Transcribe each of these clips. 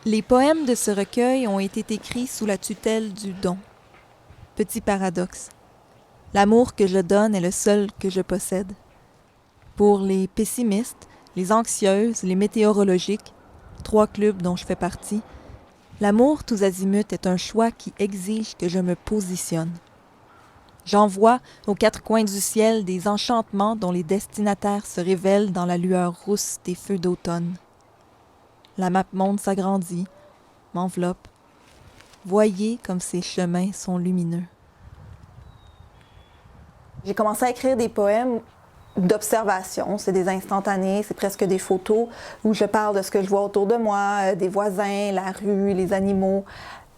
Les poèmes de ce recueil ont été écrits sous la tutelle du don. Petit paradoxe. L'amour que je donne est le seul que je possède. Pour les pessimistes, les anxieuses, les météorologiques, 3 clubs dont je fais partie, l'amour tous azimuts est un choix qui exige que je me positionne. J'envoie aux 4 coins du ciel des enchantements dont les destinataires se révèlent dans la lueur rousse des feux d'automne. La map monde s'agrandit, m'enveloppe. Voyez comme ces chemins sont lumineux. J'ai commencé à écrire des poèmes d'observation, c'est des instantanés, c'est presque des photos où je parle de ce que je vois autour de moi, des voisins, la rue, les animaux,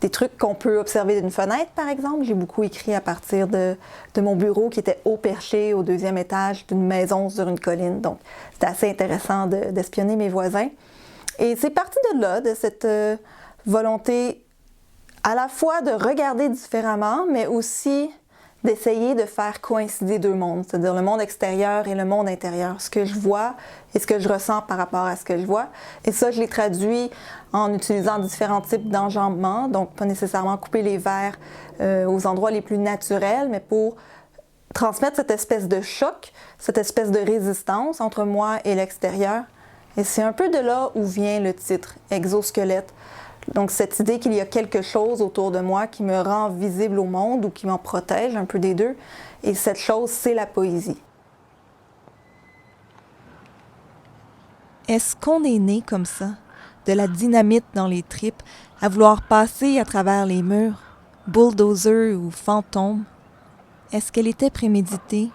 des trucs qu'on peut observer d'une fenêtre par exemple. J'ai beaucoup écrit à partir de mon bureau qui était haut perché au 2e étage d'une maison sur une colline, donc c'était assez intéressant d'espionner mes voisins. Et c'est parti de là, de cette volonté à la fois de regarder différemment, mais aussi d'essayer de faire coïncider 2 mondes, c'est-à-dire le monde extérieur et le monde intérieur, ce que je vois et ce que je ressens par rapport à ce que je vois. Et ça, je l'ai traduit en utilisant différents types d'enjambements, donc pas nécessairement couper les verres aux endroits les plus naturels, mais pour transmettre cette espèce de choc, cette espèce de résistance entre moi et l'extérieur. Et c'est un peu de là où vient le titre, Exosquelette. Donc cette idée qu'il y a quelque chose autour de moi qui me rend visible au monde ou qui m'en protège, un peu des deux. Et cette chose, c'est la poésie. Est-ce qu'on est né comme ça, de la dynamite dans les tripes, à vouloir passer à travers les murs, bulldozer ou fantôme? Est-ce qu'elle était préméditée,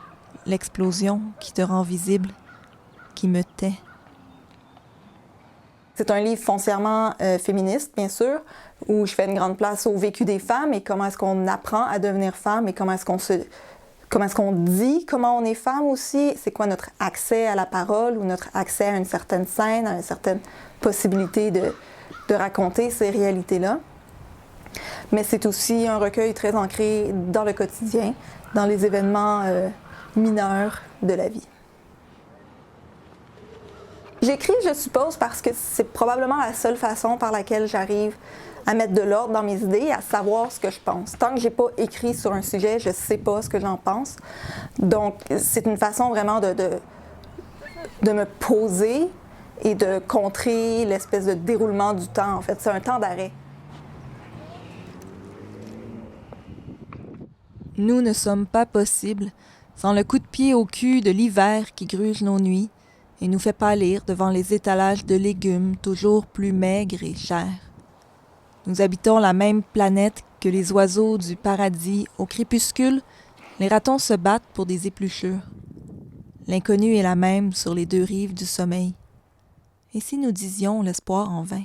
l'explosion qui te rend visible, qui me tait? C'est un livre foncièrement féministe, bien sûr, où je fais une grande place au vécu des femmes et comment est-ce qu'on apprend à devenir femme et comment est-ce qu'on dit comment on est femme aussi, c'est quoi notre accès à la parole ou notre accès à une certaine scène, à une certaine possibilité de raconter ces réalités-là. Mais c'est aussi un recueil très ancré dans le quotidien, dans les événements mineurs de la vie. J'écris, je suppose, parce que c'est probablement la seule façon par laquelle j'arrive à mettre de l'ordre dans mes idées, à savoir ce que je pense. Tant que j'ai pas écrit sur un sujet, je sais pas ce que j'en pense. Donc, c'est une façon vraiment de me poser et de contrer l'espèce de déroulement du temps. En fait, c'est un temps d'arrêt. Nous ne sommes pas possibles sans le coup de pied au cul de l'hiver qui gruge nos nuits et nous fait pâlir devant les étalages de légumes toujours plus maigres et chers. Nous habitons la même planète que les oiseaux du paradis. Au crépuscule, les ratons se battent pour des épluchures. L'inconnu est la même sur les 2 rives du sommeil. Et si nous disions l'espoir en vain?